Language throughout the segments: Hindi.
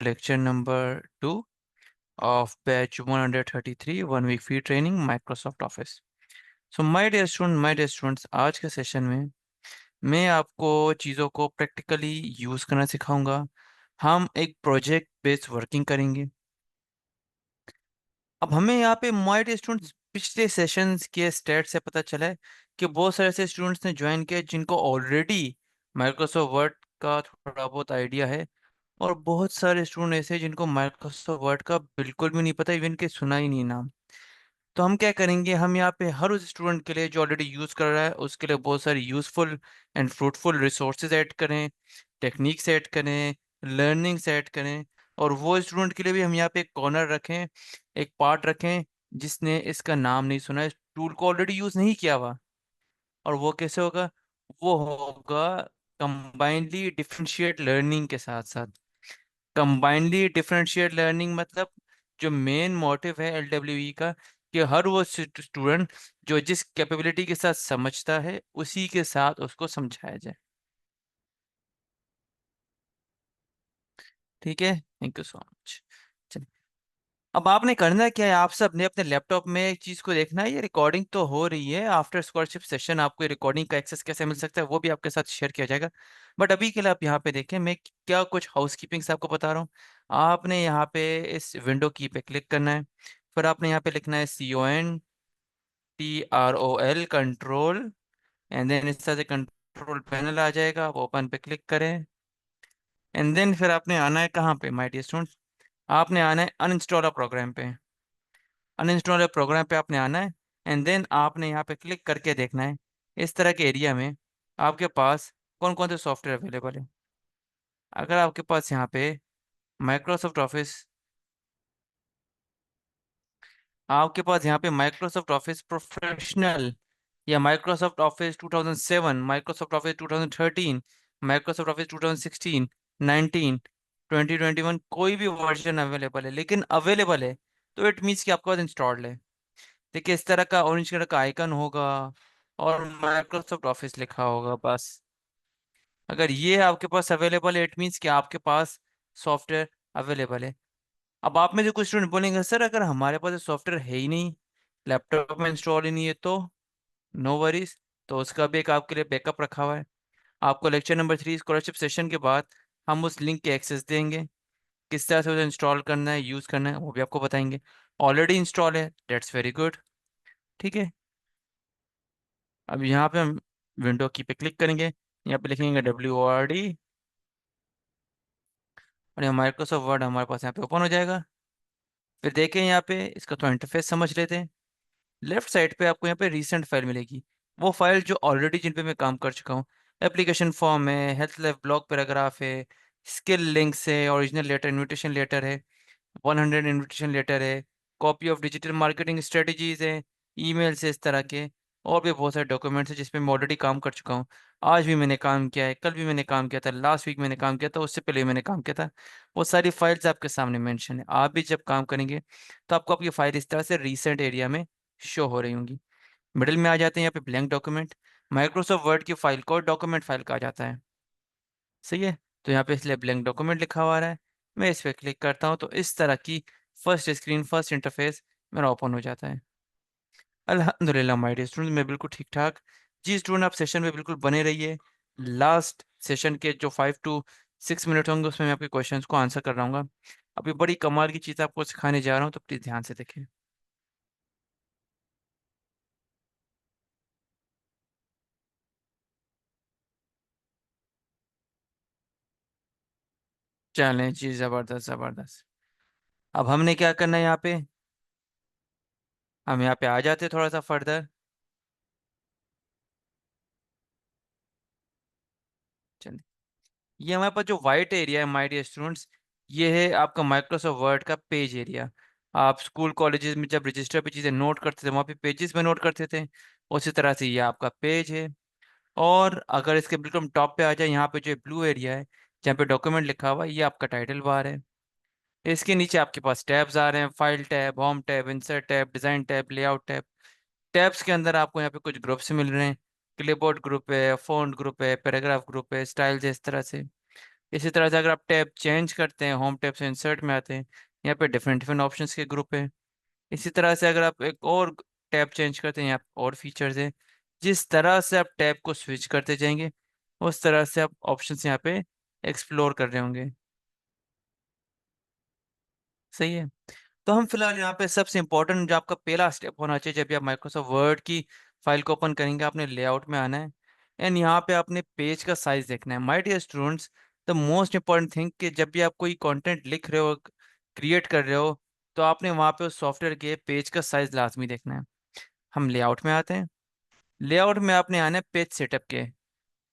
lecture number 2 of batch 133 1 week free training Microsoft Office. So my dear students, आज के सेशन में मैं आपको चीज़ों को प्रैक्टिकली यूज़ करना सिखाऊंगा। हम एक प्रोजेक्ट बेस्ड वर्किंग करेंगे। अब हमें यहाँ पे माय डियर स्टूडेंट्स पिछले सेशंस के स्टेट से पता चला है कि बहुत सारे ऐसे स्टूडेंट्स ने ज्वाइन किया जिनको ऑलरेडी माइक्रोसॉफ्ट वर्ड का थोड़ा बहुत आइडिया है, और बहुत सारे स्टूडेंट ऐसे हैं जिनको माइक्रोसॉफ्ट वर्ड का बिल्कुल भी नहीं पता, इवन के सुना ही नहीं नाम। तो हम क्या करेंगे, हम यहाँ पे हर उस स्टूडेंट के लिए जो ऑलरेडी यूज कर रहा है उसके लिए बहुत सारी useful and fruitful resources add करें, टेक्निक्स ऐड करें, लर्निंग्स ऐड करें। और वो स्टूडेंट के लिए भी हम यहाँ पे एक कॉर्नर रखें, एक पार्ट रखें जिसने इसका नाम नहीं सुना, इस टूल को ऑलरेडी यूज नहीं किया हुआ। और वो कैसे होगा? वो होगा कंबाइनली डिफरेंशिएट लर्निंग के साथ साथ। कंबाइनली डिफरेंशिएट लर्निंग मतलब जो मेन मोटिव है एलडब्ल्यूई का, कि हर वो स्टूडेंट जो जिस कैपेबिलिटी के साथ समझता है उसी के साथ उसको समझाया जाए। ठीक है, थैंक यू सो मच। चलिए, अब आपने करना क्या है, आप सब ने अपने लैपटॉप में एक चीज को देखना है, ये रिकॉर्डिंग तो हो रही है। आफ्टर स्कॉलरशिप सेशन आपको रिकॉर्डिंग का एक्सेस कैसे मिल सकता है वो भी आपके साथ शेयर किया जाएगा। बट अभी के लिए आप यहाँ पे देखें, मैं क्या कुछ हाउस कीपिंग से आपको बता रहा हूँ। आपने यहाँ पे इस विंडो की पे क्लिक करना है, फिर आपने यहाँ पे लिखना है CONTROL कंट्रोल, एंड देन इस तरह से कंट्रोल पैनल आ जाएगा, आप ओपन पे क्लिक करें। एंड देन फिर आपने आना है कहाँ पे माय डियर स्टूडेंट्स, आपने आना है अनइंस्टॉल प्रोग्राम पे। अनइंस्टॉल प्रोग्राम पे आपने आना है, एंड देन आपने यहाँ पे क्लिक करके देखना है इस तरह के एरिया में आपके पास कौन कौन से सॉफ्टवेयर अवेलेबल है। अगर आपके पास यहाँ पे माइक्रोसॉफ्ट ऑफिस, आपके पास यहाँ पे माइक्रोसॉफ्ट ऑफिस प्रोफेशनल या Microsoft office 2007, Microsoft office 2013, Microsoft office 2016, 19, 2021 कोई भी वर्जन अवेलेबल है, लेकिन अवेलेबल है तो इट मीन्स कि आपके पास इंस्टॉल्ड है। देखिए इस तरह का ऑरेंज कलर का आइकन होगा और माइक्रोसॉफ्ट ऑफिस लिखा होगा बस। अगर ये आपके पास अवेलेबल है इट मीन्स कि आपके पास सॉफ्टवेयर अवेलेबल है। अब आप में से कुछ स्टूडेंट बोलेंगे सर अगर हमारे पास सॉफ्टवेयर है ही नहीं, लैपटॉप में इंस्टॉल ही नहीं है, तो नो वरीज, तो उसका भी एक आपके लिए बैकअप रखा हुआ है। आपको लेक्चर नंबर 3 स्कॉलरशिप सेशन के बाद हम उस लिंक के एक्सेस देंगे, किस तरह से उसे इंस्टॉल करना है, यूज़ करना है वो भी आपको बताएंगे। ऑलरेडी इंस्टॉल है, डेट्स वेरी गुड। ठीक है, अब यहाँ पे हम विंडो की पे क्लिक करेंगे, यहाँ पे लिखेंगे WORD, और यहाँ माइक्रोसॉफ्ट वर्ड हमारे पास यहाँ पे ओपन हो जाएगा। फिर देखें यहाँ पे इसका थोड़ा इंटरफेस समझ लेते हैं। लेफ्ट साइड पे आपको यहाँ पे रीसेंट फाइल मिलेगी, वो फाइल जो ऑलरेडी जिन पे मैं काम कर चुका हूँ। एप्लीकेशन फॉर्म है, हेल्थ लाइफ ब्लॉग पैराग्राफ है, स्किल लिंक्स है, ओरिजिनल लेटर इनविटेशन लेटर है, 100 इनविटेशन लेटर है, copy of digital marketing strategies है, ईमेल से इस तरह के, और भी बहुत सारे डॉक्यूमेंट्स हैं जिसमें मैं ऑलरेडी काम कर चुका हूँ। आज भी मैंने काम किया है, कल भी मैंने काम किया था, लास्ट वीक मैंने काम किया था, उससे पहले भी मैंने काम किया था। वो सारी फाइल्स आपके सामने मेंशन है। आप भी जब काम करेंगे तो आपको आपकी फाइल इस तरह से रीसेंट एरिया में शो हो रही होंगी। मिडिल में आ जाते हैं यहाँ पे ब्लैंक डॉक्यूमेंट, माइक्रोसॉफ्ट वर्ड की फाइल को डॉक्यूमेंट फाइल कहा जाता है। सही है, तो यहाँ पे इसलिए ब्लैंक डॉक्यूमेंट लिखा हुआ आ रहा है। मैं इस पर क्लिक करता हूँ तो इस तरह की फर्स्ट स्क्रीन, फर्स्ट इंटरफेस मेरा ओपन हो जाता है। अल्हम्दुलिल्लाह माय डियर स्टूडेंट, मैं बिल्कुल ठीक ठाक। जी स्टूडेंट, आप सेशन में बिल्कुल बने रहिए। लास्ट सेशन के जो 5 to 6 मिनट होंगे उसमें मैं आपके क्वेश्चंस को आंसर कर रहा हूँ। अभी बड़ी कमाल की चीज़ आपको सिखाने जा रहा हूँ, तो प्लीज़ ध्यान से देखें। चलें जी, ज़बरदस्त ज़बरदस्त। अब हमने क्या करना है यहाँ पे, हम यहाँ पे आ जाते हैं थोड़ा सा फर्दर। चलिए, ये हमारे पास जो वाइट एरिया है माय डियर स्टूडेंट्स, ये है आपका माइक्रोसॉफ्ट वर्ड का पेज एरिया। आप स्कूल कॉलेजेस में जब रजिस्टर पे चीज़ें नोट करते थे वहाँ पे पेजेस में नोट करते थे, उसी तरह से ये आपका पेज है। और अगर इसके बिल्कुल टॉप पे आ जाए, यहाँ पे जो ब्लू एरिया है जहाँ पे डॉक्यूमेंट लिखा हुआ है, ये आपका टाइटल बार है। इसके नीचे आपके पास टैब्स आ रहे हैं, file tab, home tab, insert tab, design tab, layout tab. Tabs के अंदर आपको यहाँ पे कुछ ग्रुप्स मिल रहे हैं, क्लिपबोर्ड ग्रुप है, फॉन्ट ग्रुप है, पैराग्राफ ग्रुप है, स्टाइल्स है, इस तरह से। इसी तरह से अगर आप टैब चेंज करते हैं, होम टैब से इंसर्ट में आते हैं, यहाँ पे डिफरेंट डिफरेंट ऑप्शंस के ग्रुप है। इसी तरह से अगर आप एक और टैब चेंज करते हैं, यहाँ पे और फीचर्स हैं। जिस तरह से आप टैब को स्विच करते जाएंगे, उस तरह से आप ऑप्शंस यहाँ पे एक्सप्लोर कर रहे होंगे। सही है। तो हम फिलहाल यहाँ पे सबसे इंपॉर्टेंट जो आपका पहला स्टेप होना चाहिए जब भी आप माइक्रोसॉफ्ट वर्ड की फाइल को ओपन करेंगे, आपने लेआउट में आना है। एंड यहाँ पे आपने पेज का साइज देखना है। My dear students, the most important thing कि जब भी आप कोई कंटेंट लिख रहे हो, क्रिएट कर रहे हो, तो आपने वहाँ पे उस सॉफ्टवेयर के पेज का साइज लाजमी देखना है। हम लेआउट में आते हैं। लेआउट में आपने आना है पेज सेटअप के।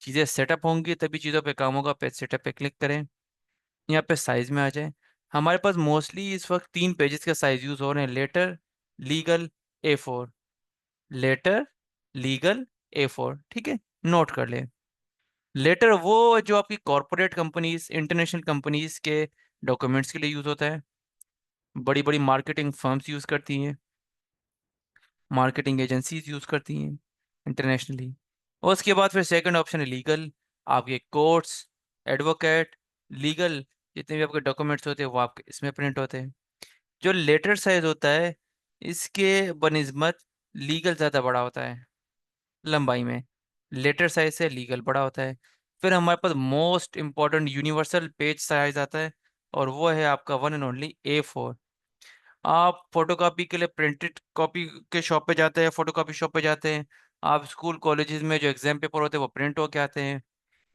चीज़ें सेटअप होंगी तभी चीज़ों पे काम होगा। पेज सेटअप पे क्लिक करें, यहाँ पे साइज में आ जाए। हमारे पास मोस्टली इस वक्त 3 पेजेस का साइज यूज हो रहे हैं, letter, legal, A4। Letter, legal, A4, ठीक है, नोट कर ले। लेटर वो जो आपकी कॉरपोरेट कंपनीज, इंटरनेशनल कंपनीज के डॉक्यूमेंट्स के लिए यूज होता है। बड़ी बड़ी मार्केटिंग फर्म्स यूज करती हैं, मार्केटिंग एजेंसीज यूज करती हैं इंटरनेशनली। और उसके बाद फिर सेकंड ऑप्शन है लीगल। आपके कोर्ट्स, एडवोकेट, लीगल जितने भी आपके डॉक्यूमेंट्स होते हैं वो आपके इसमें प्रिंट होते हैं। जो लेटर साइज होता है, इसके बनिस्बत लीगल ज़्यादा बड़ा होता है लंबाई में। लेटर साइज से लीगल बड़ा होता है। फिर हमारे पास most important universal page size आता है, और वो है आपका वन एंड ओनली A4। आप फोटोकॉपी के लिए प्रिंटेड कॉपी के शॉप पे जाते हैं, फोटोकॉपी शॉप पे जाते हैं। आप स्कूल कॉलेजेस में जो एग्जाम पेपर होते हैं वो प्रिंट होके आते हैं।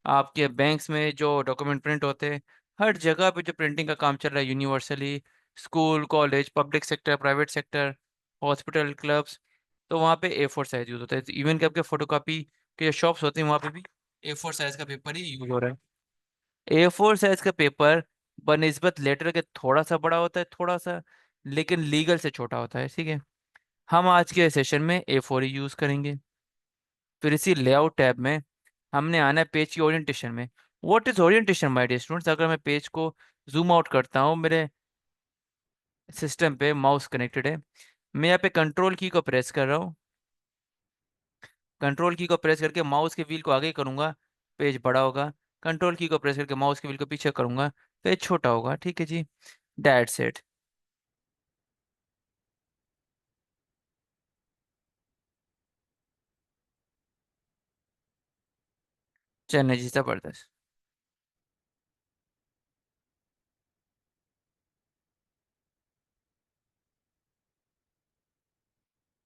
आपके बैंक्स में जो डॉक्यूमेंट प्रिंट होते हैं, हर जगह पे जो प्रिंटिंग का काम चल रहा है universally, school, college, public sector, private sector, hospital, clubs, तो वहाँ पे A4 साइज यूज होता है। इवन कि आपके फोटोकॉपी के जो शॉप्स होते हैं वहाँ पे भी A4 साइज का पेपर ही यूज हो रहा है। A4 साइज का पेपर बनिस्बत लेटर के थोड़ा सा बड़ा होता है, थोड़ा सा, लेकिन लीगल से छोटा होता है, ठीक है। हम आज के सेशन में A4 ही यूज करेंगे। फिर इसी लेआउट टैब में हमने आना है पेज की ओरिएंटेशन में। What is orientation my dear students? अगर मैं पेज को जूम आउट करता हूँ, मेरे सिस्टम पे माउस कनेक्टेड है, मैं यहाँ पे कंट्रोल की को प्रेस कर रहा हूँ। कंट्रोल की को प्रेस करके माउस के व्हील को आगे करूंगा, पेज बड़ा होगा। कंट्रोल की को प्रेस करके माउस के व्हील को पीछे करूंगा, पेज छोटा होगा, ठीक है जी। That's it. चलिए जी, जबरदस्त।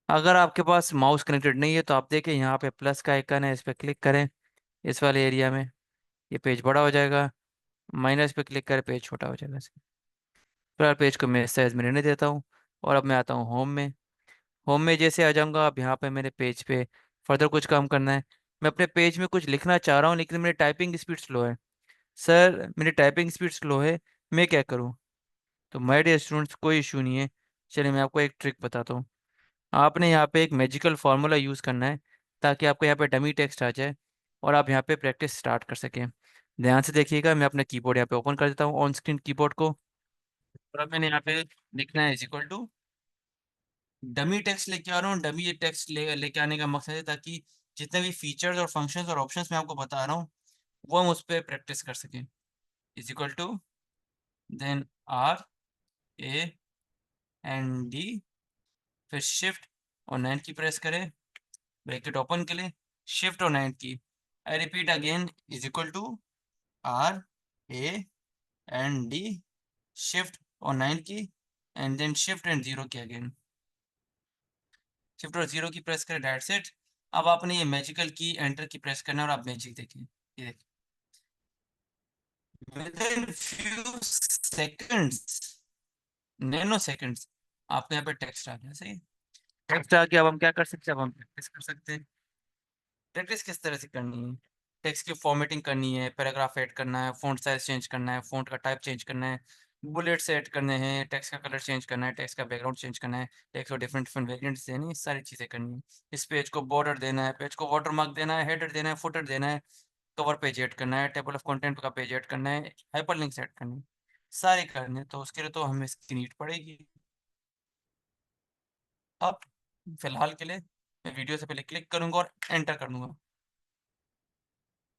अगर आपके पास माउस कनेक्टेड नहीं है तो आप देखें यहाँ पे प्लस का आइकन है, इस पर क्लिक करें। इस वाले एरिया में ये पेज बड़ा हो जाएगा। माइनस पे क्लिक करें, पेज छोटा हो जाएगा। फिलहाल पेज को मैं साइज में रहने देता हूँ। और अब मैं आता हूँ होम में। होम में जैसे आ जाऊँगा, अब यहाँ पे मेरे पेज पे फर्दर कुछ काम करना है। मैं अपने पेज में कुछ लिखना चाह रहा हूँ लेकिन मेरी टाइपिंग स्पीड स्लो है। सर, मेरी टाइपिंग स्पीड स्लो है, मैं क्या करूँ? तो माय डियर स्टूडेंट्स, कोई इशू नहीं है। चलिए मैं आपको एक ट्रिक बताता हूँ। आपने यहाँ पे एक मैजिकल फार्मूला यूज़ करना है, ताकि आपको यहाँ पे डमी टेक्स्ट आ जाए और आप यहाँ पे प्रैक्टिस स्टार्ट कर सकें। ध्यान से देखिएगा, मैं अपना कीबोर्ड यहाँ पे ओपन कर देता हूँ, ऑन स्क्रीन कीबोर्ड को। और अब मैंने यहाँ पे लिखना है is equal to dummy text लेके आ रहा हूँ। डमी टेक्स्ट लेके आने का मकसद है ताकि जितने भी फीचर्स और फंक्शंस और ऑप्शंस मैं आपको बता रहा हूँ, वो हम उस पर प्रैक्टिस कर सकें। Is equal to, then R, A, N, D, फिर शिफ्ट और 9 की प्रेस करें ब्रैकेट ओपन के लिए, शिफ्ट और 9 की। I repeat again, is equal to R, A, N, D, shift और 9 की, एंड देन शिफ्ट एंड 0 की अगेन। शिफ्ट और 0 की प्रेस करें, दैट्स इट। अब आपने ये मैजिकल की एंटर की प्रेस करना है और आप मैजिक देखिए। ये देखिए, with in few seconds, nano seconds, आपके यहाँ पे टेक्स्ट आ गया। सही, टेक्स्ट आ गया। अब हम क्या कर सकते हैं? अब हम प्रैक्टिस कर सकते हैं। प्रैक्टिस किस तरह से करनी है? टेक्स्ट की फॉर्मेटिंग करनी है, पैराग्राफ ऐड करना है, फ़ॉन्ट साइज चेंज करना है, फ़ॉन्ट का टाइप चेंज करना है, बुलेट्स ऐड करने हैं, टेक्स्ट का कलर चेंज करना है, टेक्स्ट का बैकग्राउंड चेंज करना है, टेक्स्ट को डिफरेंट डिफरेंट वेरिएंट्स देने हैं, ये सारी चीज़ें करनी है। इस पेज को बॉर्डर देना है, पेज को वाटर मार्क देना है, हेडर देना है, फुटर देना है, कवर पेज ऐड करना है, टेबल ऑफ कंटेंट का पेज ऐड करना है, हाइपरलिंक्स ऐड करने हैं, सारे करने हैं। तो उसके लिए तो हमें इसकी नीड पड़ेगी। अब फिलहाल के लिए मैं वीडियो से पहले क्लिक करूंगा और एंटर कर दूंगा।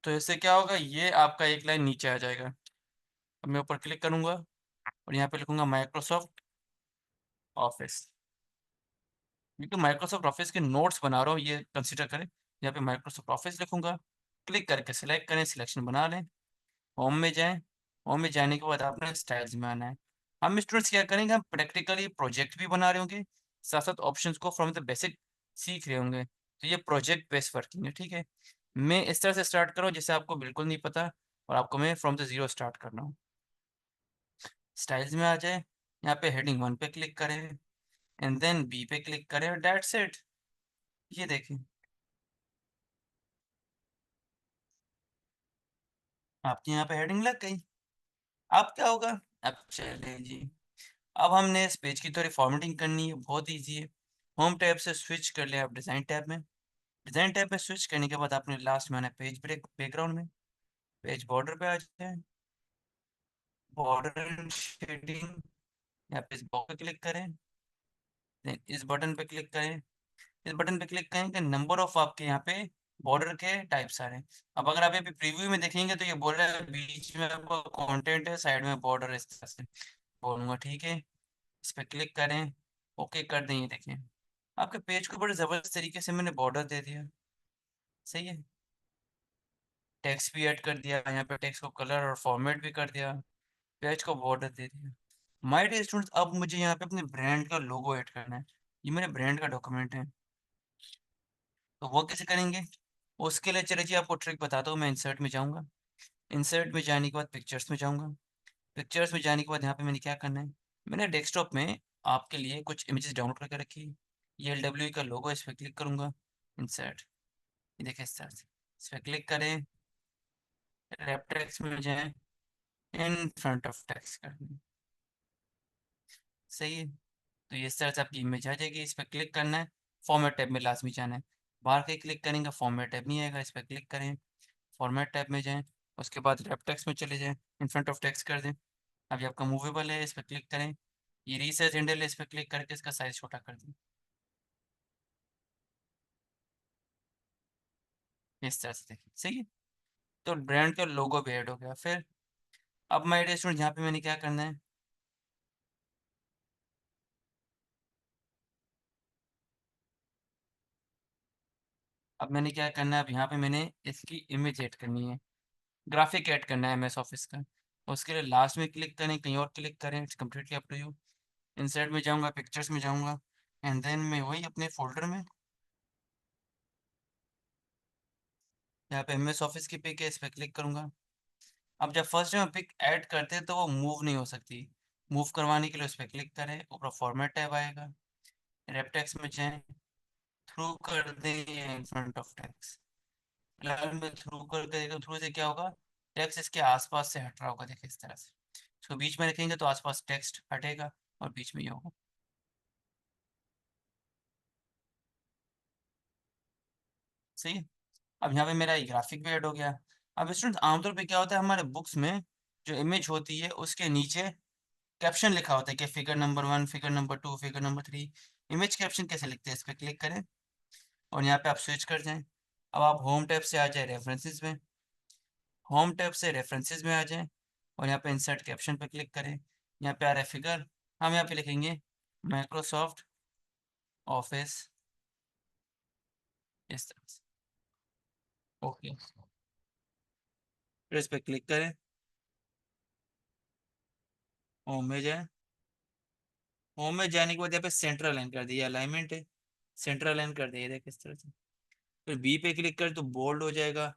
तो इससे क्या होगा, ये आपका एक लाइन नीचे आ जाएगा। अब मैं ऊपर क्लिक करूंगा और यहाँ पे लिखूंगा माइक्रोसॉफ्ट ऑफिस। क्योंकि माइक्रोसॉफ्ट ऑफिस के नोट्स बना रहा हूँ, ये कंसिडर करें। यहाँ पे माइक्रोसॉफ्ट ऑफिस लिखूंगा, क्लिक करके सिलेक्ट करें, सिलेक्शन बना लें, होम में जाएं। होम में जाने के बाद आपने स्टाइल्स में आना है। हम स्टूडेंट्स क्या करेंगे, हम प्रैक्टिकली प्रोजेक्ट भी बना रहे होंगे, साथ साथ ऑप्शंस को फ्रॉम द बेसिक सीख रहे होंगे, तो ये प्रोजेक्ट बेस्ड वर्किंग है, ठीक है। मैं इस तरह से स्टार्ट कर रहा हूँ जैसे आपको बिल्कुल नहीं पता, और आपको मैं फ्रॉम द जीरो स्टार्ट करना हूँ। स्टाइल्स में आ जाए, यहाँ पे हेडिंग 1 पे क्लिक करें, एंड देन बी पे क्लिक करें, और दैट्स इट। ये देखें, आपकी यहाँ पे हेडिंग लग गई। अब क्या होगा, अब चले जी, अब हमने इस पेज की थोड़ी फॉर्मेटिंग करनी है, बहुत ईजी है। होम टैब से स्विच कर लिया आप डिज़ाइन टैब में। डिज़ाइन टैब में स्विच करने के बाद आपने लास्ट में आना है पेज ब्रेक, बैकग्राउंड में, पेज बॉर्डर पे आ जाए, बॉर्डर एंड शेडिंग, यहाँ पे इस बॉक्स पे क्लिक करें, देन इस बटन पे क्लिक करें। इस बटन पे क्लिक करें कि नंबर ऑफ आपके यहाँ पे बॉर्डर के टाइप्स आ रहे हैं। अब अगर आप यहाँ पे प्रीव्यू में देखेंगे तो ये बोल रहा है बीच में आपका कंटेंट है, साइड में बॉर्डर है, इस तरह से बोलूँगा, ठीक है। इस पे क्लिक करें, ओके कर दें, ये देखें आपके पेज को बड़े ज़बरदस्त तरीके से मैंने बॉर्डर दे दिया। सही है, टेक्स्ट भी ऐड कर दिया, यहाँ पे टेक्स्ट को कलर और फॉर्मेट भी कर दिया, पेज को बॉर्डर दे दिया। माय डियर स्टूडेंट्स, अब मुझे यहाँ पे अपने ब्रांड का लोगो ऐड करना है। ये मेरे ब्रांड का डॉक्यूमेंट है, तो वो कैसे करेंगे, उसके लिए चलिए जी आपको ट्रिक बताता हूँ। मैं इंसर्ट में जाऊँगा, इंसर्ट में जाने के बाद पिक्चर्स में जाऊँगा, पिक्चर्स में जाने के बाद यहाँ पे मैंने क्या करना है, मैंने डेस्कटॉप में आपके लिए कुछ इमेजेस डाउनलोड करके रखी है। ये LW का लोगो है, इस पर क्लिक करूँगा, इंसर्ट, ये देखिए इस तरह से, इस पर क्लिक करें, रैप टेक्स्ट में जाएं, इन फ्रंट ऑफ टेक्स्ट कर दें। सही है, तो ये इस तरह से आपकी इमेज आ जाएगी। इस पर क्लिक करना है, फॉर्मेट टैब में लाजमी जाना है, बाहर के क्लिक करेंगे फॉर्मेट टैब नहीं आएगा, इस पर क्लिक करें, फॉर्मेट टैब में जाएं, उसके बाद रैप टेक्स्ट में चले जाएं, इन फ्रंट ऑफ टेक्स्ट कर दें। अभी आपका मूवेबल है, इस पर क्लिक करें, ये रिसर्च हैंडल है, इस पर क्लिक करके इसका साइज छोटा कर दें, इस तरह से देखिए। सही है, तो ब्रांड का लोगो भी ऐड हो गया। फिर अब माय डियर स्टूडेंट, यहाँ पे मैंने क्या करना है, अब मैंने क्या करना है, अब यहाँ पे मैंने इसकी इमेज ऐड करनी है, ग्राफिक ऐड करना है MS ऑफिस का। उसके लिए लास्ट में क्लिक करें, कहीं और क्लिक करें, it's completely up to you. Insert में जाऊँगा, पिक्चर्स में जाऊँगा, एंड देन मैं वही अपने फोल्डर में, यहाँ पे MS ऑफिस की पिक है, इस पर क्लिक करूँगा। अब जब फर्स्ट टाइम पिक ऐड करते हैं तो वो मूव नहीं हो सकती, मूव करवाने के लिए उस पर क्लिक करें, ऊपर फॉर्मेट टैब आएगा, रैप टेक्स्ट में जाएं, थ्रू कर दें इन फ्रंट ऑफ टेक्स्ट। फिलहाल मैं थ्रू कर देगा, थ्रू से क्या होगा, टेक्स्ट इसके आसपास से हट रहा होगा, देखिए इस तरह से। इसको बीच में रखेंगे तो आसपास टेक्स्ट हटेगा और बीच में ये होगा। सही है, अब यहाँ पे मेरा ग्राफिक भी ऐड हो गया। अब स्टूडेंट आमतौर पे क्या होता है, हमारे बुक्स में जो इमेज होती है उसके नीचे कैप्शन लिखा होता है कि figure number 1, figure number 2, figure number 3। Image caption कैसे लिखते हैं, इस पर क्लिक करें और यहाँ पे आप स्विच कर जाएं। अब आप होम टैब से आ जाए रेफरेंसेस में, होम टैब से रेफरेंसेस में आ जाएं, और यहाँ पे इंसर्ट कैप्शन पे क्लिक करें। यहाँ पे आ रहा है फिगर, हम यहाँ पे लिखेंगे माइक्रोसॉफ्ट ऑफिस, इस तरह से। ओके, फिर इस पर क्लिक करें, होम में जाए, होम में जाने के बाद यहाँ पे सेंट्रल लाइन कर दिया, अलाइनमेंट है, सेंट्रल लाइन कर दिया, देखिए इस तरह से। फिर बी पे क्लिक करें तो बोल्ड हो जाएगा,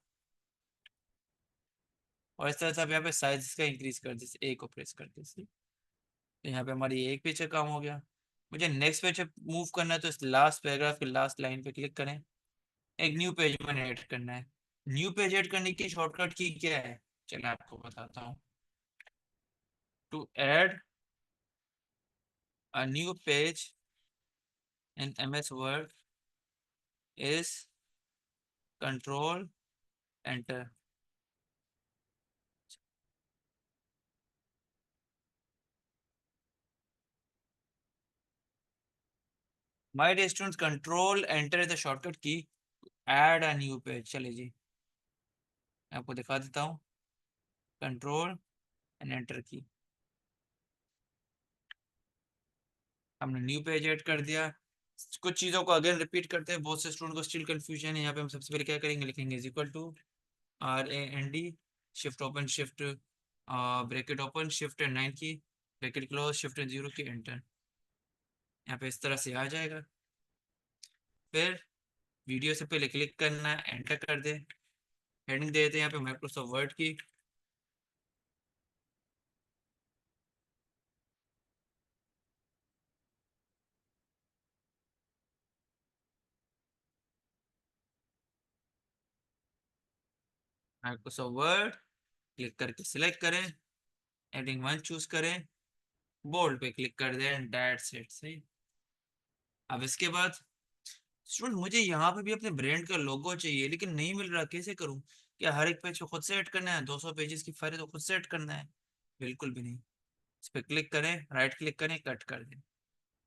और इस तरह से आप यहाँ पे साइज इसका इंक्रीज कर दीजिए, ए को प्रेस कर दीजिए, तो यहाँ पे हमारी एक पिक्चर कम हो गया। मुझे नेक्स्ट पेज पे मूव करना है, तो इस लास्ट पैराग्राफ के लास्ट लाइन पे क्लिक करें, एक न्यू पेज मैंने ऐड करना है। न्यू पेज ऐड करने की शॉर्टकट की क्या है, चलिए आपको बताता हूँ। To add a new page in MS word is control enter. My dear students, control enter is the shortcut key, add a new page. चलिए जी, मैं आपको दिखा देता हूँ, कंट्रोल एंड एंटर की। हमने न्यू पेज ऐड कर दिया। कुछ चीजों को अगेन रिपीट करते हैं, बहुत से स्टूडेंट को स्टिल कंफ्यूजन है। यहाँ पे हम सबसे पहले क्या करेंगे, लिखेंगे is equal to RAND, shift open shift bracket open, shift and 9 की, ब्रैकेट क्लोज, शिफ्ट एंड 0 की, एंटर। यहाँ पे इस तरह से आ जाएगा। फिर वीडियो से पहले क्लिक करना है, एंटर कर दे। हेडिंग दे देते हैं यहाँ पे माइक्रोसॉफ्ट वर्ड की। माइक्रोसॉफ्ट वर्ड क्लिक करके सिलेक्ट करें, हेडिंग 1 चूज करें, बोल्ड पे क्लिक कर दें, दैट्स इट। सही। अब इसके बाद स्टूडेंट मुझे यहाँ पे भी अपने ब्रांड का लोगो चाहिए, लेकिन नहीं मिल रहा, कैसे करूँ? क्या हर एक पेज को खुद से ऐड करना है? 200 पेजेस की फाइल है तो खुद से ऐड करना है? बिल्कुल भी नहीं। इस पे क्लिक करें, राइट क्लिक करें, कट कर दें।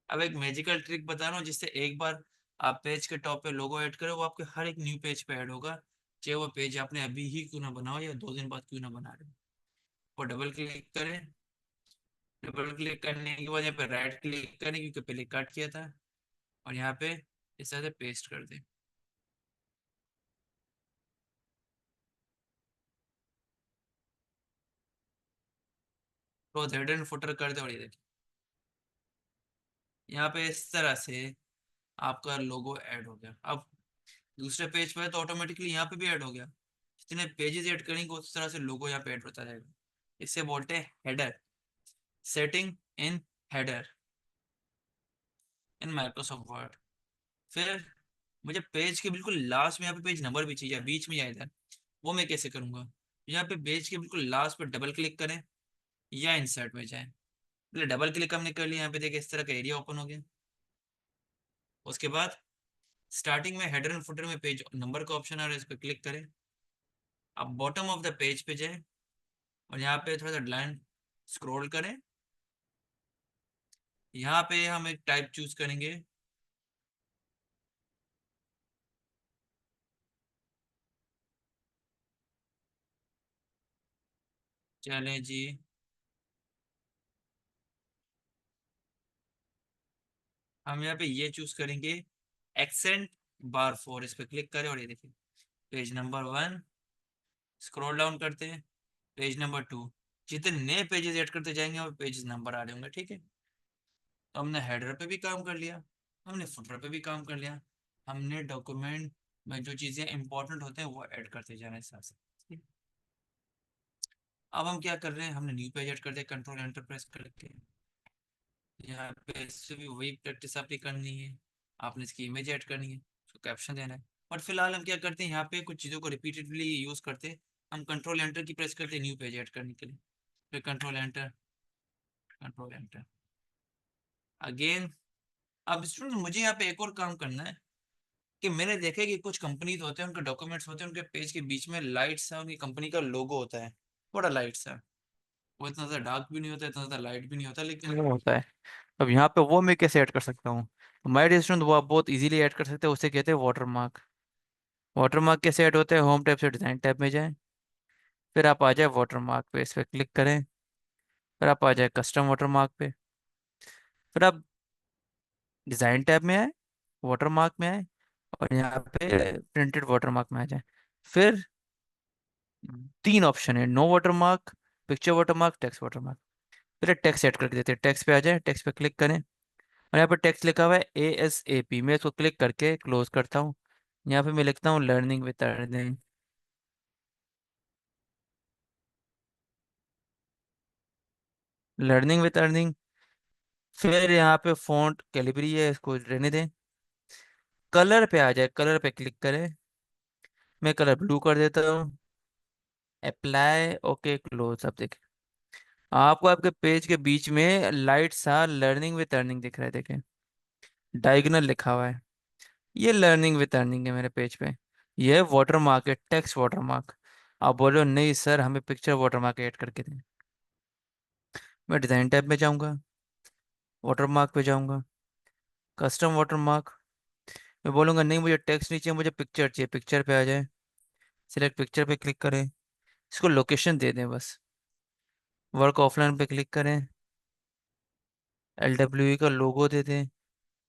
अब एक मैजिकल ट्रिक बता रहा हूँ, जिससे एक बार आप पेज के टॉप पे लोगो ऐड करें, वो आपके हर एक न्यू पेज पे ऐड होगा, चाहे वो पेज आपने अभी ही क्यों ना बनाओ या 2 दिन बाद क्यों ना बना रहे हो। वो डबल क्लिक करें, डबल क्लिक करने के बाद यहाँ पे राइट क्लिक करें, क्योंकि पहले कट किया था, और यहाँ पे इस तरह से पेस्ट कर दें। तो हेड एंड फुटर कर दे, और ये देखिए यहाँ पे इस तरह से आपका लोगो ऐड हो गया। अब दूसरे पेज पे तो ऑटोमेटिकली यहाँ पे भी ऐड हो गया। जितने पेजेस ऐड करेंगे उस तरह से लोगो यहाँ पे ऐड होता रहेगा। इसे बोलते हैं header, setting in header in Microsoft word. फिर मुझे पेज के बिल्कुल लास्ट में यहाँ पे पेज नंबर भी चाहिए, बीच में या इधर, वो मैं कैसे करूंगा? यहाँ पे पेज के बिल्कुल लास्ट पे डबल क्लिक करें, या इंसर्ट में जाएं। पहले डबल क्लिक हमने कर लिया, यहाँ पे देखिए इस तरह का एरिया ओपन हो गया। उसके बाद स्टार्टिंग में हेडर एंड फुटर में पेज नंबर का ऑप्शन आ रहा है, इस पर क्लिक करें। अब बॉटम ऑफ द पेज पे जाएं, और यहाँ पे थोड़ा सा लाइन स्क्रॉल करें। यहाँ पे हम एक टाइप चूज करेंगे, चलें जी। हम यहाँ पे ये चूज करेंगे, एक्सेंट बार 4, इस पे क्लिक करें, और ये देखिए पेज नंबर 1। स्क्रॉल डाउन करते हैं, पेज नंबर 2। जितने नए पेजेस ऐड करते जाएंगे और पेजेस नंबर आ रहे होंगे, ठीक है। तो हमने हेडर पे भी काम कर लिया, हमने फुटर पे भी काम कर लिया, हमने डॉक्यूमेंट में जो चीज़ें इंपॉर्टेंट होते हैं वो ऐड करते जाना है हिसाब से, ठीक? अब हम क्या कर रहे हैं, हमने न्यू पेज ऐड कर दिया, कंट्रोल एंटर प्रेस करके। यहाँ पे इससे भी वही प्रैक्टिस आपकी करनी है। आपने इसकी इमेज ऐड करनी है, उसको कैप्शन देना है। और फिलहाल हम क्या करते हैं, यहाँ पे कुछ चीज़ों को रिपीटेडली यूज़ करते हैं। हम कंट्रोल एंटर की प्रेस करते हैं न्यू पेज ऐड करने के लिए। फिर control enter, control enter again. अब स्टूडेंट मुझे यहाँ पे एक और काम करना है, कि मैंने देखा है कि कुछ कंपनीज होते हैं, उनके डॉक्यूमेंट्स होते हैं, उनके पेज के बीच में लाइट सा उनकी कंपनी का लोगो होता है, बड़ा लाइट सा। वो इतना ज़्यादा डार्क भी नहीं होता, इतना ज़्यादा लाइट भी नहीं होता, लेकिन वो होता है। अब यहाँ पे वो मैं कैसे ऐड कर सकता हूँ? माय डियर स्टूडेंट, वो आप बहुत इजीली ऐड कर सकते हैं, उसे कहते हैं वाटर मार्क। वाटर मार्क कैसे ऐड होते हैं? होम टैब से डिज़ाइन टैब में जाएं, फिर आप आ जाए वाटर मार्क पे, इस पर क्लिक करें, फिर आप आ जाए कस्टम वाटर मार्क पे, फिर आप डिज़ाइन टैब में आए, वाटर मार्क में आए, और यहाँ पे प्रिंटेड वाटर मार्क में आ जाए। फिर 3 ऑप्शन है, no watermark, picture watermark, text watermark. पहले टेक्स्ट ऐड करके देते हैं, टेक्स्ट पे आ जाए, टेक्स्ट पे क्लिक करें, और यहाँ पे टेक्स्ट लिखा हुआ है ASAP। मैं इसको क्लिक करके क्लोज करता हूँ। यहाँ पे मैं लिखता हूँ learning with earning. Learning with earning. फिर यहाँ पे फॉन्ट कैलिबरी है, इसको रहने दें। कलर पे आ जाए, कलर पे क्लिक करें, मैं कलर ब्लू कर देता हूँ। Apply, okay, close. अब देखिए आपको आपके पेज के बीच में लाइट सा लर्निंग विद अर्निंग दिख रहा है, देखें डायगोनल लिखा हुआ है। ये लर्निंग विद अर्निंग है मेरे पेज पे। ये वाटर मार्क है, टेक्स्ट वाटर मार्क। आप बोल रहे हो नहीं सर, हमें पिक्चर वाटर मार्क ऐड करके दें। मैं डिज़ाइन टैब में जाऊंगा, वाटर मार्क पे जाऊंगा, कस्टम वाटर मार्क। मैं बोलूंगा नहीं मुझे टेक्स्ट नहीं चाहिए, मुझे पिक्चर चाहिए, पिक्चर पे आ जाए, सिलेक्ट पिक्चर पे क्लिक करें, इसको लोकेशन दे दें बस। वर्क ऑफलाइन पे क्लिक करें, LWE का लोगो दे दें,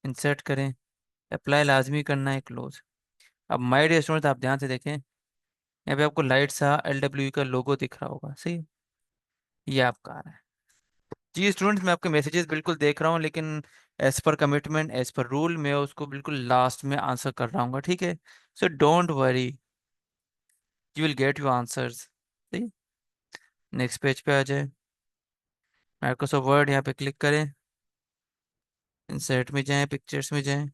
इंसर्ट करें, अप्लाई लाजमी करना है, क्लोज। अब माय डियर स्टूडेंट आप ध्यान से देखें, यहाँ पे आपको लाइट सा LWE का लोगो दिख रहा होगा, सही। ये आपका आ रहा है। जी स्टूडेंट्स, मैं आपके मैसेजेस बिल्कुल देख रहा हूँ, लेकिन as per commitment, as per rule, मैं उसको बिल्कुल लास्ट में आंसर कर रहा हूँ, ठीक है। So don't worry, you will get your answers, सही। नेक्स्ट पेज पे आ जाए, माइक्रोसॉफ्ट वर्ड यहाँ पे क्लिक करें, इंसर्ट में जाएं, पिक्चर्स में जाएं,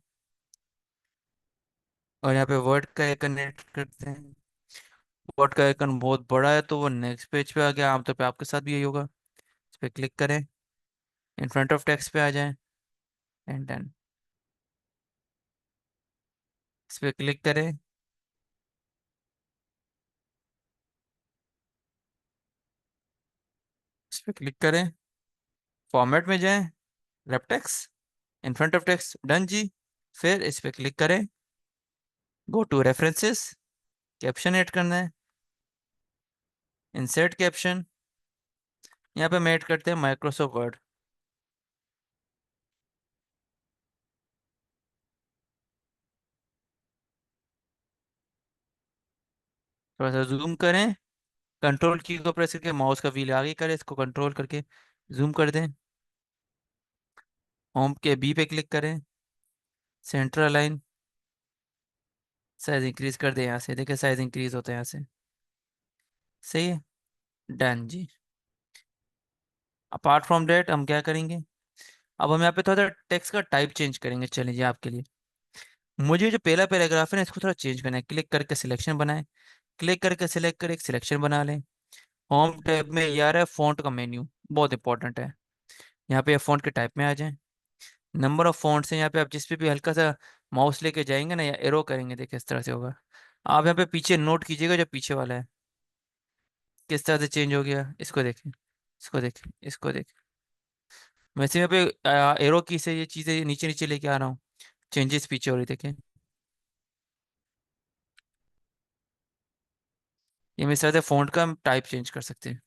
और यहाँ पे वर्ड का आइकन ऐड करते हैं। वर्ड का आइकन बहुत बड़ा है तो वो नेक्स्ट पेज पे आ गया, आमतौर पे आपके साथ भी यही होगा। इस पे क्लिक करें, इन फ्रंट ऑफ टेक्स्ट पे आ जाएं, एंड डन। इस पे क्लिक करें, इस पे क्लिक करें, फॉर्मेट में जाएं, wrap text, in front of text, done जी। फिर इस पे क्लिक करें, go to references, caption add करना है, इंसर्ट कैप्शन, यहाँ पे हम ऐड करते हैं माइक्रोसॉफ्ट वर्ड। थोड़ा सा जूम करें, कंट्रोल की को प्रेस करके माउस का व्हील आगे करें, इसको कंट्रोल करके जूम कर दें। होम के बी पे क्लिक करें, सेंटर लाइन, साइज इंक्रीज कर दें, यहाँ से देखिए साइज इंक्रीज होता है यहाँ से, सही है, डन जी। अपार्ट फ्रॉम डेट हम क्या करेंगे, अब हम यहाँ पे थोड़ा सा टेक्स्ट का टाइप चेंज करेंगे, चलिए आपके लिए। मुझे जो पहला पैराग्राफ है ना, इसको थोड़ा चेंज करना है, क्लिक करके सिलेक्शन बनाए, क्लिक करके सिलेक्ट कर एक सिलेक्शन बना लें। होम टैब में यार है फॉन्ट का मेन्यू, बहुत इंपॉर्टेंट है। यहाँ पे फॉन्ट के टाइप में आ जाएं, नंबर ऑफ फॉन्ट्स हैं, यहाँ पे आप जिस पे भी हल्का सा माउस लेके जाएंगे ना या एरो करेंगे, देखिए इस तरह से होगा। आप यहाँ पे पीछे नोट कीजिएगा, जो पीछे वाला है किस तरह से चेंज हो गया, इसको देखें, इसको देखें, इसको देखें। वैसे यहाँ पे एरो की से ये चीज़ें नीचे नीचे लेके आ रहा हूँ, चेंजेस पीछे हो रही, देखें। ये मैं इस तरह से फॉन्ट का टाइप चेंज कर सकते हैं।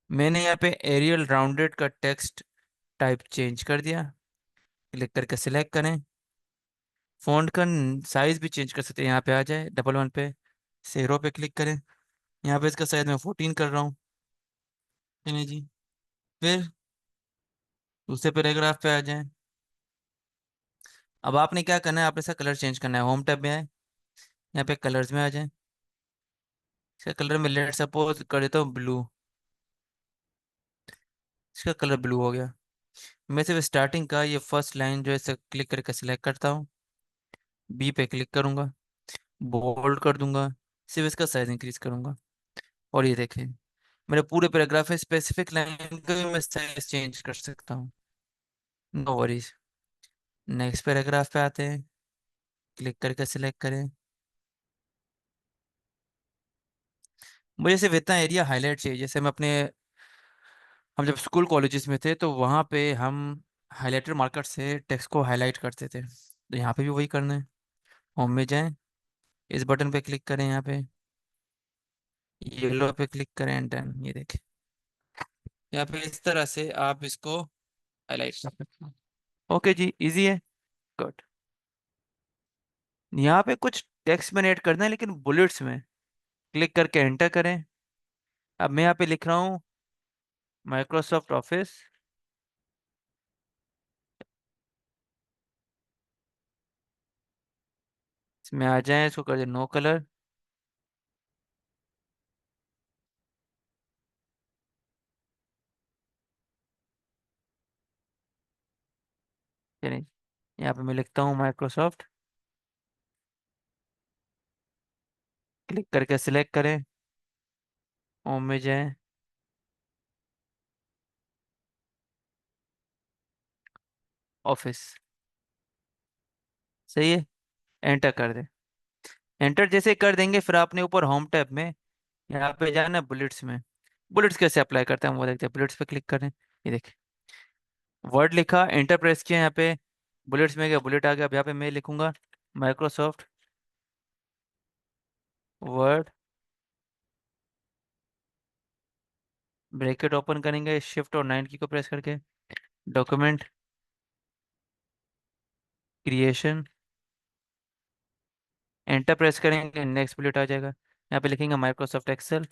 मैंने यहाँ पे एरियल राउंडेड का टेक्स्ट टाइप चेंज कर दिया, क्लिक करके सिलेक्ट करें। फॉन्ट का साइज भी चेंज कर सकते हैं, यहाँ पे आ जाए डबल वन पे, सेरो पे क्लिक करें, यहाँ पे इसका साइज मैं 14 कर रहा हूँ, नहीं जी। फिर दूसरे पैराग्राफ पे आ जाएं। अब आपने क्या करना है, आपने इसका कलर चेंज करना है, होम टैब में आए, यहाँ पे कलर्स में आ जाएं, इसका कलर में लेट सपोज कर देता हूँ ब्लू, इसका कलर ब्लू हो गया। मैं सिर्फ स्टार्टिंग का ये फर्स्ट लाइन जो है इसे क्लिक करके सिलेक्ट करता हूँ, बी पे क्लिक करूंगा, बोल्ड कर दूंगा, सिर्फ इसका साइज इंक्रीज करूंगा, और ये देखें मेरे पूरे पैराग्राफ में स्पेसिफिक लाइन का भी मैं साइज चेंज कर सकता हूँ, नो वरीज। नेक्स्ट पैराग्राफ पे आते हैं, क्लिक करके सिलेक्ट करें। मुझे सिर्फ इतना एरिया हाईलाइट चाहिए, जैसे हम जब स्कूल कॉलेजेस में थे तो वहाँ पे हम हाइलाइटर मार्कर से टेक्स्ट को हाईलाइट करते थे, तो यहाँ पे भी वही करना है। होम में जाएं, इस बटन पे क्लिक करें, यहाँ पे येलो पे क्लिक करें, एंड डन, ये देखें। यहाँ पे इस तरह से आप इसको हाईलाइट कर सकते हैं। ओके जी, इजी है, गुड। यहाँ पे कुछ टेक्स्ट में ऐड करना है, लेकिन बुलेट्स में, क्लिक करके एंटर करें। अब मैं यहाँ पे लिख रहा हूँ माइक्रोसॉफ्ट ऑफिस, इसमें आ जाएं, इसको कर दे नो कलर, यानी यहाँ पे मैं लिखता हूँ माइक्रोसॉफ्ट, क्लिक करके सिलेक्ट करें, होम में जाएं, ऑफिस, सही है, एंटर कर दें। एंटर जैसे कर देंगे, फिर आपने ऊपर होम टैब में यहाँ पे जाना है बुलेट्स में। बुलेट्स कैसे अप्लाई करते हैं हम वो देखते हैं, बुलेट्स पे क्लिक करें, ये देखिए वर्ड लिखा, एंटर प्रेस किया, यहाँ पे बुलेट्स में गया, बुलेट आ गया। अब यहाँ पे मैं लिखूंगा माइक्रोसॉफ्ट वर्ड ब्रैकेट ओपन करेंगे, शिफ्ट और 9 की को प्रेस करके, डॉक्यूमेंट क्रिएशन, एंटर प्रेस करेंगे, नेक्स्ट बुलेट आ जाएगा। यहाँ पे लिखेंगे माइक्रोसॉफ्ट एक्सेल।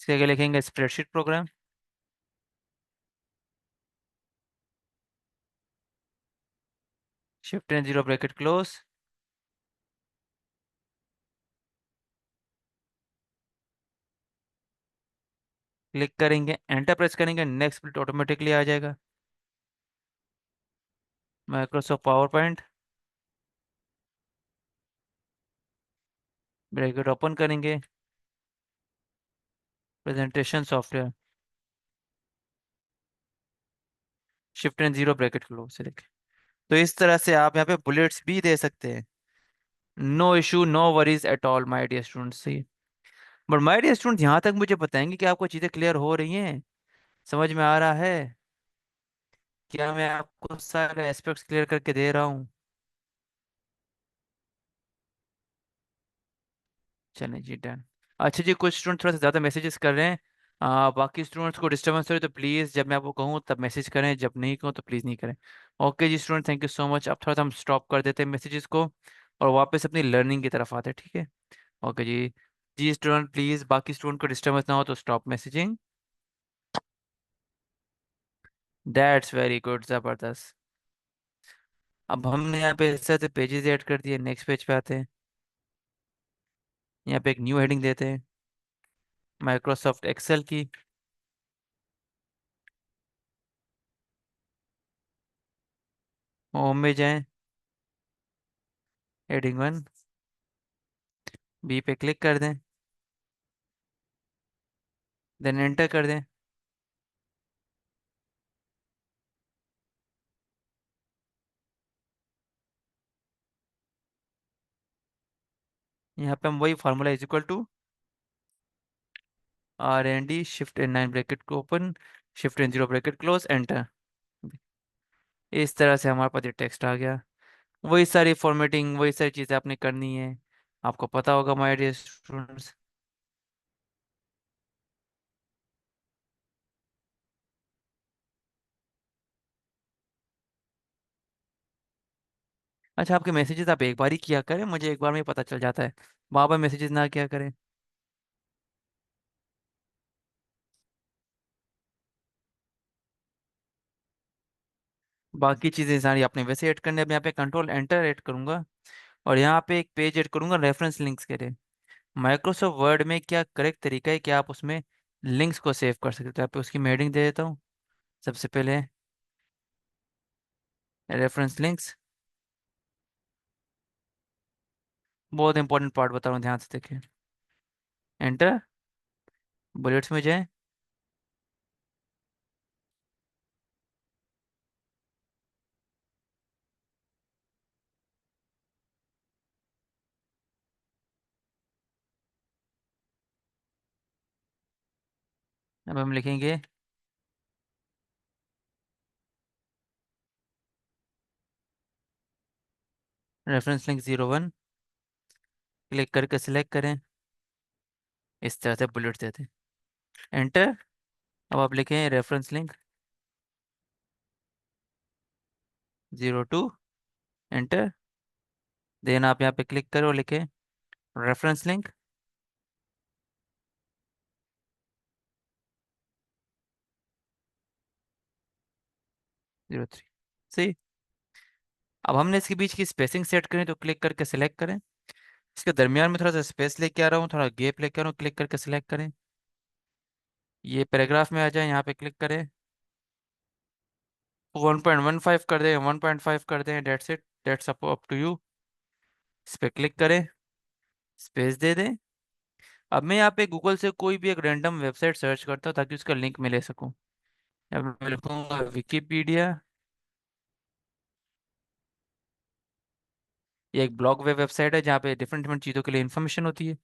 इसके आगे लिखेंगे spreadsheet program. Shift and zero bracket close. Click करेंगे, एंटर प्रेस करेंगे, नेक्स्ट बुलेट ऑटोमेटिकली आ जाएगा। Microsoft PowerPoint, bracket open करेंगे, presentation software, shift and zero bracket close से लिखे। तो इस तरह से आप यहाँ पे बुलेट्स भी दे सकते हैं। No issue, no worries at all my dear students. But my dear student, यहाँ तक मुझे बताएंगे कि आपको चीज़ें क्लियर हो रही हैं, समझ में आ रहा है? क्या मैं आपको सारे एस्पेक्ट्स क्लियर करके दे रहा हूँ? चलें जी, डन। अच्छा जी, कुछ स्टूडेंट थोड़ा सा ज़्यादा मैसेजेस कर रहे हैं। बाकी स्टूडेंट्स को डिस्टर्बेंस हो रही तो प्लीज़ जब मैं आपको कहूँ तब मैसेज करें, जब नहीं कहूँ तो प्लीज़ नहीं करें। ओके जी student, thank you so much. अब थोड़ा सा हम स्टॉप कर देते हैं मैसेजेस को और वापस अपनी लर्निंग की तरफ आते हैं, ठीक है? ओके जी। जी स्टूडेंट प्लीज़, बाकी स्टूडेंट को डिस्टर्बेंस ना हो तो stop messaging. That's very good, ज़बरदस्त। अब हमने यहाँ पे इस तरह से पेजेस ऐड कर दिए, नेक्स्ट पेज पे आते हैं। यहाँ पे एक न्यू हेडिंग देते हैं, माइक्रोसॉफ्ट एक्सेल की। होम में जाएं, हेडिंग वन, बी पे क्लिक कर दें, देन एंटर कर दें। यहाँ पे हम वही formula is equal to R&D, shift and 9 bracket को open, shift and zero bracket close, enter. इस तरह से हमारे पास ये टेक्स्ट आ गया। वही सारी फॉर्मेटिंग, वही सारी चीज़ें आपने करनी है, आपको पता होगा माय डियर स्टूडेंट्स। अच्छा, आपके मैसेजेस आप एक बार ही किया करें, मुझे एक बार में ही पता चल जाता है, बार बार मैसेजेस ना किया करें। बाकी चीज़ें सारी आपने वैसे ऐड करनी है। अब यहाँ पे कंट्रोल एंटर ऐड करूंगा और यहाँ पे एक पेज ऐड करूंगा रेफरेंस लिंक्स के लिए। माइक्रोसॉफ्ट वर्ड में क्या करेक्ट तरीका है कि आप उसमें लिंक्स को सेव कर सकते हो? तो यहाँ पे उसकी मैं हेडिंग दे देता हूँ। सबसे पहले रेफरेंस लिंक्स, बहुत इंपॉर्टेंट पार्ट बता रहा हूँ, ध्यान से देखें। एंटर, बुलेट्स में जाएं, अब हम लिखेंगे रेफरेंस लिंक 01, क्लिक करके सिलेक्ट करें, इस तरह से बुलेट्स देते हैं, एंटर। अब आप लिखें रेफरेंस लिंक 02, एंटर। देन आप यहाँ पे क्लिक करो, लिखें रेफरेंस लिंक 03। सही। अब हमने इसके बीच की स्पेसिंग सेट करें तो क्लिक करके सिलेक्ट करें। इसके दरमियान में थोड़ा सा स्पेस लेके आ रहा हूँ, थोड़ा गैप लेके आ रहा हूँ, क्लिक करके सिलेक्ट करें। ये पैराग्राफ में आ जाए, यहाँ पे क्लिक करें, 1.15 कर दें, 1.5 कर दें, that's it, that's up to you. इस पे क्लिक करें, स्पेस दे दें। अब मैं यहाँ पे गूगल से कोई भी एक रैंडम वेबसाइट सर्च करता हूँ ताकि उसका लिंक मैं ले सकूँ। अब मैं लिखूंगा विकिपीडिया। ये एक ब्लॉग वेब वेबसाइट है जहाँ पे डिफरेंट डिफरेंट चीज़ों के लिए इन्फॉर्मेशन होती है।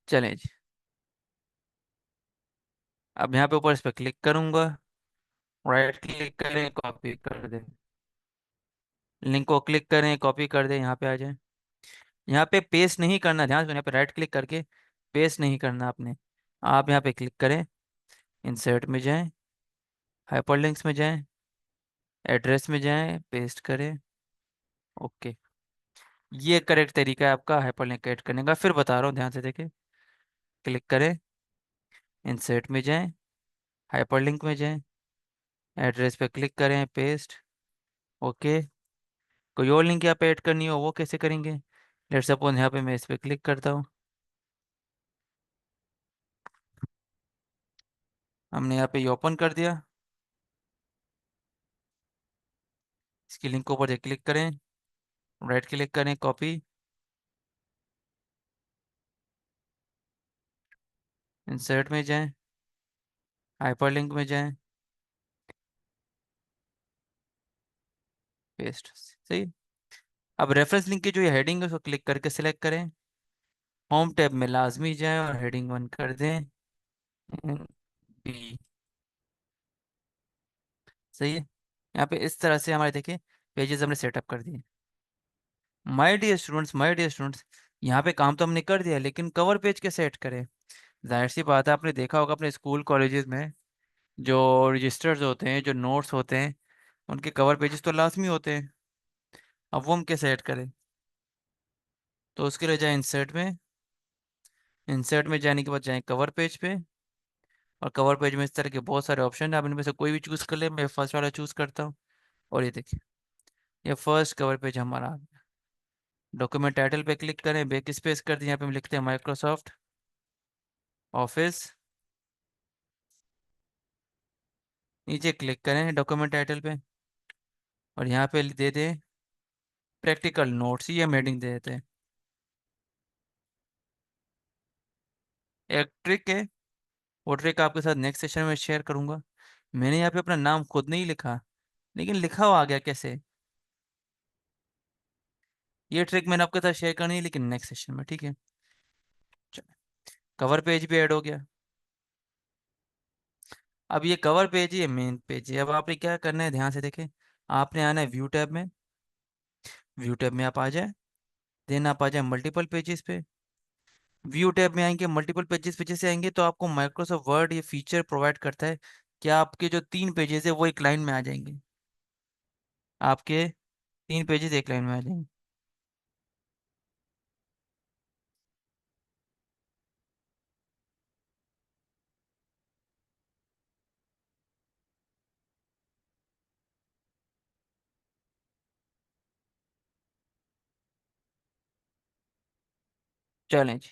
चलें जी, अब यहाँ पे ऊपर इस पर क्लिक करूंगा, राइट क्लिक करें, कॉपी कर दें। लिंक को क्लिक करें, कॉपी कर दें, यहाँ पे आ जाए। यहाँ पे पेस्ट नहीं करना, ध्यान से, यहाँ पे राइट क्लिक करके पेस्ट नहीं करना आपने। आप यहाँ पे क्लिक करें, इंसर्ट में जाएं, हाइपरलिंक्स में जाएं, एड्रेस में जाएं, पेस्ट करें। ओके। ये करेक्ट तरीका है आपका हाइपरलिंक ऐड करने का। फिर बता रहा हूँ, ध्यान से देखें। क्लिक करें, इंसर्ट में जाएं, हाइपरलिंक में जाएं, एड्रेस पे क्लिक करें, पेस्ट। ओके। कोई और लिंक यहाँ पे ऐड करनी हो वो कैसे करेंगे? लेट्स सपोज यहाँ पे मैं इस पे क्लिक करता हूँ, हमने यहाँ पे ये ओपन कर दिया। इसकी लिंक के ऊपर से क्लिक करें, राइट क्लिक करें, कॉपी, इंसर्ट में जाएं, हाइपरलिंक में जाएं, पेस्ट। सही। अब रेफरेंस लिंक की जो ये हेडिंग है उसको क्लिक करके सिलेक्ट करें, होम टैब में लाजमी जाएं और हेडिंग वन कर दें बी। सही है। यहाँ पे इस तरह से हमारे देखिए पेजेस हमने सेटअप कर दिए। माय डियर स्टूडेंट्स, यहाँ पे काम तो हमने कर दिया, लेकिन कवर पेज कैसे सेट करें? जाहिर सी बात है, आपने देखा होगा अपने स्कूल कॉलेजेस में जो रजिस्टर्स होते हैं, जो नोट्स होते हैं, उनके कवर पेजेस तो लाजमी होते हैं। अब वो हम कैसे ऐड करें? तो उसके लिए जाए इंसर्ट में, इंसर्ट में जाने के बाद जाएं कवर पेज पे। और कवर पेज में इस तरह के बहुत सारे ऑप्शन है, आप इनमें से कोई भी चूज़ कर ले। मैं फर्स्ट वाला चूज़ करता हूँ। और ये देखिए, ये फर्स्ट कवर पेज हमारा आ गया। डॉक्यूमेंट टाइटल पे क्लिक करें, बैक स्पेस कर दें, यहाँ पे हम लिखते हैं माइक्रोसॉफ्ट ऑफिस। नीचे क्लिक करें डॉक्यूमेंट टाइटल पे, और यहाँ पे दे दें प्रैक्टिकल नोट्स, ये हम हेडिंग दे देते हैं। एक ट्रिक है, वो ट्रिक आपके साथ नेक्स्ट सेशन में शेयर करूंगा। मैंने यहाँ पे अपना नाम खुद नहीं लिखा, लेकिन लिखा हुआ आ गया कैसे? ये ट्रिक मैंने आपके साथ शेयर करनी है, लेकिन नेक्स्ट सेशन में, ठीक है? चलो, कवर पेज भी ऐड हो गया। अब ये कवर पेज ही, ये मेन पेज है। अब आपने क्या करना है, ध्यान से देखें। आपने आना है व्यू टैब में, व्यू टैब में आप आ जाए, देन आप आ जाए मल्टीपल पेजेस पे। व्यू टैब में आएंगे, मल्टीपल पेजेस पे जैसे आएंगे तो आपको माइक्रोसॉफ्ट वर्ड ये फीचर प्रोवाइड करता है कि आपके जो 3 पेजेस है वो एक लाइन में आ जाएंगे। आपके 3 पेजेस एक लाइन में आ जाएंगे। चलें जी।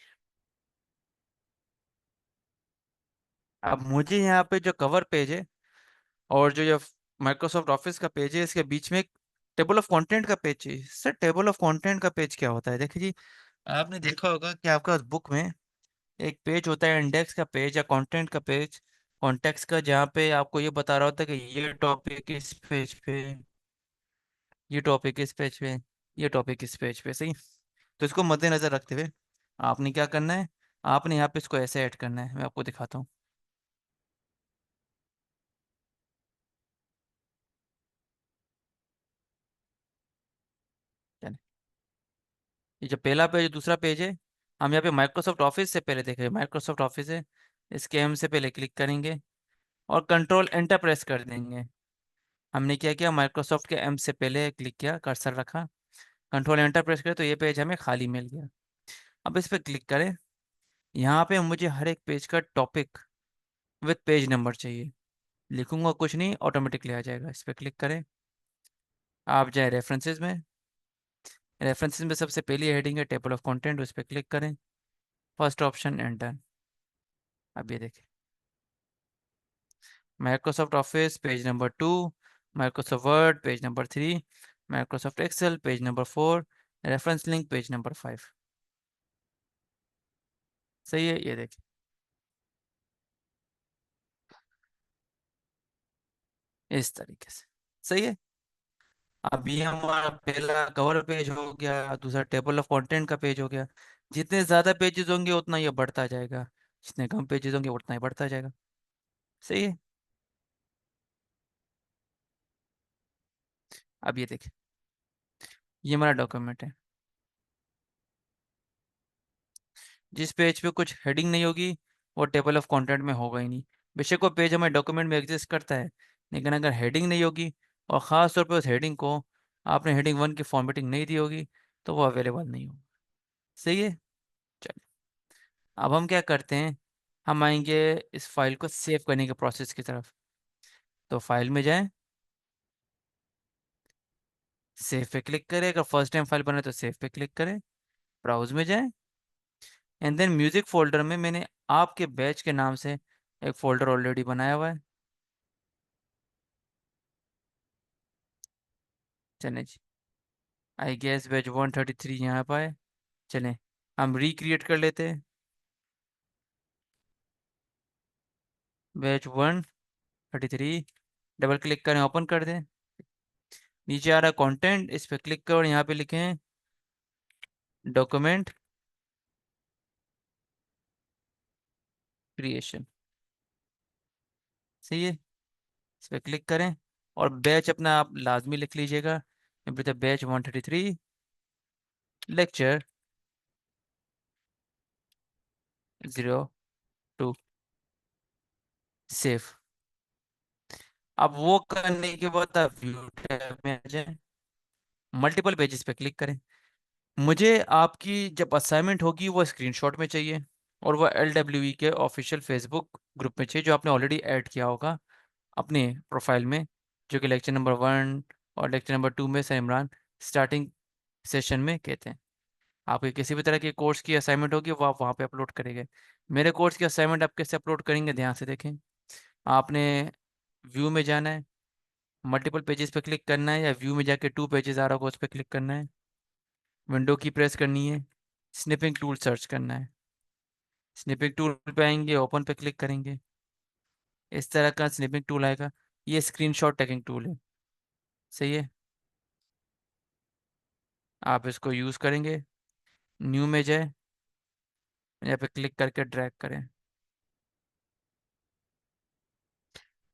अब मुझे यहाँ पे जो कवर पेज है और जो ये माइक्रोसॉफ्ट ऑफिस का पेज है, इसके बीच में एक टेबल ऑफ कंटेंट का पेज चाहिए। सर, टेबल ऑफ कंटेंट का पेज क्या होता है? देखिए जी, आपने देखा होगा कि आपके पास बुक में एक पेज होता है, इंडेक्स का पेज या कंटेंट का पेज, कॉन्टेक्स्ट का, जहाँ पे आपको ये बता रहा होता है कि ये टॉपिक इस पेज पे, ये टॉपिक इस पेज पे, ये टॉपिक इस पेज पे। सही। तो इसको मद्देनजर रखते हुए आपने क्या करना है, आपने यहाँ पे इसको ऐसे ऐड करना है। मैं आपको दिखाता हूँ। चलिए, ये जो पहला पेज दूसरा पेज है, हम यहाँ पे माइक्रोसॉफ्ट ऑफिस से पहले देख रहे हैं, माइक्रोसॉफ्ट ऑफिस है, इसके एम से पहले क्लिक करेंगे और कंट्रोल एंटर प्रेस कर देंगे। हमने क्या किया, माइक्रोसॉफ्ट के एम से पहले क्लिक किया, कर्सर रखा, कंट्रोल एंटर प्रेस करें तो ये पेज हमें खाली मिल गया। अब इस पर क्लिक करें, यहाँ पे मुझे हर एक पेज का टॉपिक विद पेज नंबर चाहिए। लिखूंगा कुछ नहीं, ऑटोमेटिकली आ जाएगा। इस पर क्लिक करें, आप जाए रेफरेंसेस में, रेफरेंसेस में सबसे पहली हेडिंग है टेबल ऑफ कंटेंट, उस पर क्लिक करें, फर्स्ट ऑप्शन एंटर। अब ये देखें, Microsoft Office page number 2, Microsoft Word page number 3, Microsoft Excel page number 4, reference link page number 5। सही है, ये देखिए, इस तरीके से। सही है। अब ये हमारा पहला कवर पेज हो गया, दूसरा टेबल ऑफ कंटेंट का पेज हो गया। जितने ज्यादा पेजेस होंगे उतना ये बढ़ता जाएगा, जितने कम पेजेस होंगे उतना ही बढ़ता जाएगा। सही है। अब ये देखिए, ये हमारा डॉक्यूमेंट है। जिस पेज पे कुछ हेडिंग नहीं होगी वो टेबल ऑफ कंटेंट में होगा ही नहीं। बेशक वो पेज हमारे डॉक्यूमेंट में एग्जिस्ट करता है, लेकिन अगर हेडिंग नहीं होगी और ख़ास तौर पे उस हेडिंग को आपने हेडिंग 1 की फॉर्मेटिंग नहीं दी होगी तो वो अवेलेबल नहीं होगा। सही है। चलिए, अब हम क्या करते हैं, हम आएंगे इस फाइल को सेव करने के प्रोसेस की तरफ। तो फाइल में जाएं, सेव पे क्लिक करें, अगर फर्स्ट टाइम फाइल बना है तो सेव पे क्लिक करें, ब्राउज में जाएं, एंड देन म्यूजिक फोल्डर में मैंने आपके बैच के नाम से एक फोल्डर ऑलरेडी बनाया हुआ है। चलें जी, आई गेस बैच 133 यहाँ पर है। चलें, हम रिक्रिएट कर लेते हैं। बैच 133, डबल क्लिक करें, ओपन कर दें। नीचे आ रहा है कंटेंट, इस पर क्लिक करो और यहाँ पे लिखें डॉक्यूमेंट क्रिएशन। सही है, इस पर क्लिक करें और बैच अपना आप लाजमी लिख लीजिएगा, बैच 133 लेक्चर 02, सेव। अब वो करने के बाद आप व्यू टैब में आ जाएं, मल्टीपल पेजेस पे क्लिक करें। मुझे आपकी जब असाइनमेंट होगी वो स्क्रीनशॉट में चाहिए, और वो LWE के ऑफिशियल फेसबुक ग्रुप में चाहिए जो आपने ऑलरेडी ऐड किया होगा अपने प्रोफाइल में, जो कि लेक्चर नंबर 1 और लेक्चर नंबर 2 में से इमरान स्टार्टिंग सेशन में कहते हैं। आपके किसी भी तरह के कोर्स की असाइनमेंट होगी वो आप वहाँ पे अपलोड करेंगे। मेरे कोर्स की असाइनमेंट आप कैसे अपलोड करेंगे, ध्यान से देखें। आपने व्यू में जाना है, मल्टीपल पेजेस पे क्लिक करना है, या व्यू में जाके 2 पेजेस आ रहा होगा उस पर क्लिक करना है, विंडो की प्रेस करनी है, स्निपिंग टूल सर्च करना है, स्निपिंग टूल पे आएंगे, ओपन पे क्लिक करेंगे, इस तरह का स्निपिंग टूल आएगा। ये स्क्रीनशॉट टेकिंग टूल है। सही है, आप इसको यूज़ करेंगे। न्यू में जाए, यहाँ पे क्लिक करके ड्रैग करें,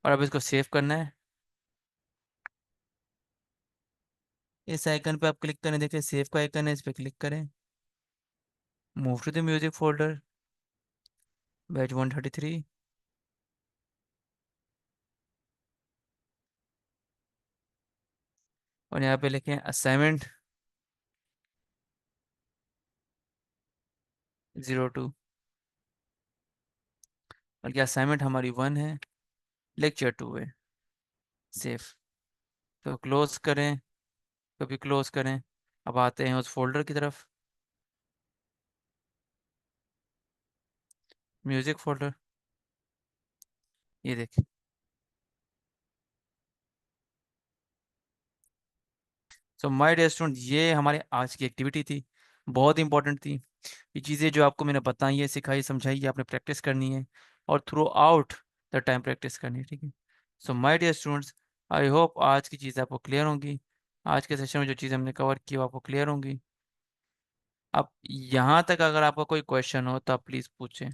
और अब इसको सेव करना है। इस आइकन पे आप क्लिक करें, देखिए सेव का आइकन है, इस पे क्लिक करें, move to the music folder, batch 133, और यहाँ पे लिखें असाइनमेंट 02, और क्या असाइनमेंट हमारी 1 है, लेक्चर 2 है। सेव। तो क्लोज करें, कभी क्लोज करें। अब आते हैं उस फोल्डर की तरफ, म्यूजिक फोल्डर, ये देखिए। सो माय डियर स्टूडेंट, ये हमारे आज की एक्टिविटी थी, बहुत इंपॉर्टेंट थी। ये चीज़ें जो आपको मैंने बताई है, सिखाई समझाई है, आपने प्रैक्टिस करनी है, और throughout the time practice करनी है, ठीक है। So my dear students, I hope आज की चीज़ें आपको क्लियर होंगी। आज के सेशन में जो चीज़ें हमने कवर की वो आपको क्लियर होंगी। अब यहाँ तक अगर आपका कोई क्वेश्चन हो तो आप प्लीज़ पूछें।